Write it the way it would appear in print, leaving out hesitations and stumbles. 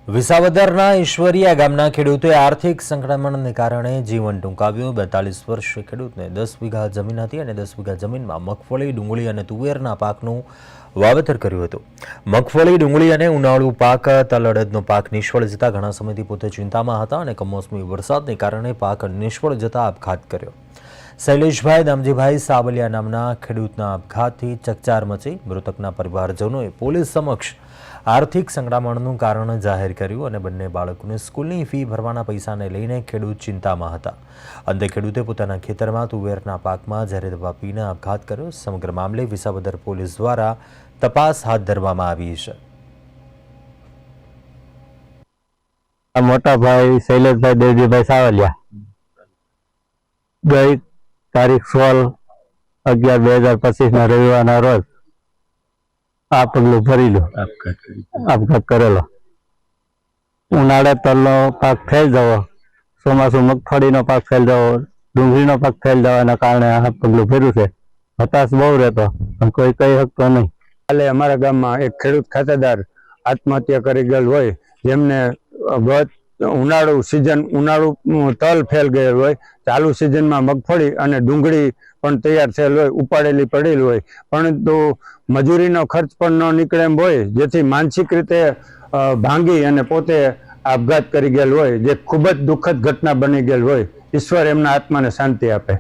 વિસાવદરના ઈશ્વરિયા ગામના ખેડૂતે આર્થિક સંકળામણને કારણે જીવન ટૂંકાવ્યું। 42 વર્ષીય ખેડૂતને 10 વીઘા જમીન હતી અને 10 વીઘા જમીનમાં મગફળી, ડુંગળી અને તુવેરના પાકનું વાવેતર કર્યું હતું। મગફળી, ડુંગળી અને ઉનાળુ પાક તલ અડદનો પાક નિષ્ફળ જતા ઘણા સમયથી પોતે ચિંતામાં હતા અને કમોસમી વરસાદને કારણે પાક નિષ્ફળ જતા આપઘાત કર્યો। શૈલેષભાઈ દામજીભાઈ સાબલિયા નામના ખેડૂતના આપઘાતથી ચકચાર મચી। મૃતકના પરિવારજનોએ પોલીસ સમક્ષ આર્થિક સંકળામણનું કારણ જાહેર કર્યું અને બંને બાળકોને સ્કૂલની ફી ભરવાના પૈસાને લઈને ખેડૂત ચિંતામાં હતા। અંતે ખેડૂતે પોતાના ખેતરમાં તુવેરના પાકમાં ઝેરી દવા પીને આપઘાત કર્યો। સમગ્ર મામલે વિસાવદર પોલીસ દ્વારા તપાસ હાથ ધરવામાં આવી છે। મોટા ભાઈ શૈલેષભાઈ દેવજીભાઈ સાવલિયા ગઈ તારીખ 16/11/2025 રવિવારના રોજ આ પગલું ભરેલું આપઘાત કરેલો। ઉનાળે તલનો પાક ફેલ જવો, ચોમાસું મગફળીનો પાક ફેલ જવો, ડુંગળીનો પાક ફેલ જવાના કારણે આ પગલું ભર્યું છે। હતાશ બહુ રહેતો પણ કોઈ કહી શકતો નહીં। કાલે અમારા ગામમાં એક ખેડૂત ખાતેદાર આત્મહત્યા કરી ગયેલ હોય, જેમને ઉનાળુ તલ ફેલ ગયેલ હોય, ચાલુ સિઝનમાં મગફળી અને ડુંગળી પણ તૈયાર થયેલ હોય, ઉપાડેલી પડેલી હોય, પરંતુ મજૂરીનો ખર્ચ પણ ન નીકળે એમ હોય, જેથી માનસિક રીતે ભાંગી અને પોતે આપઘાત કરી ગયેલ હોય, જે ખૂબ જ દુઃખદ ઘટના બની ગયેલ હોય। ઈશ્વર એમના આત્માને શાંતિ આપે।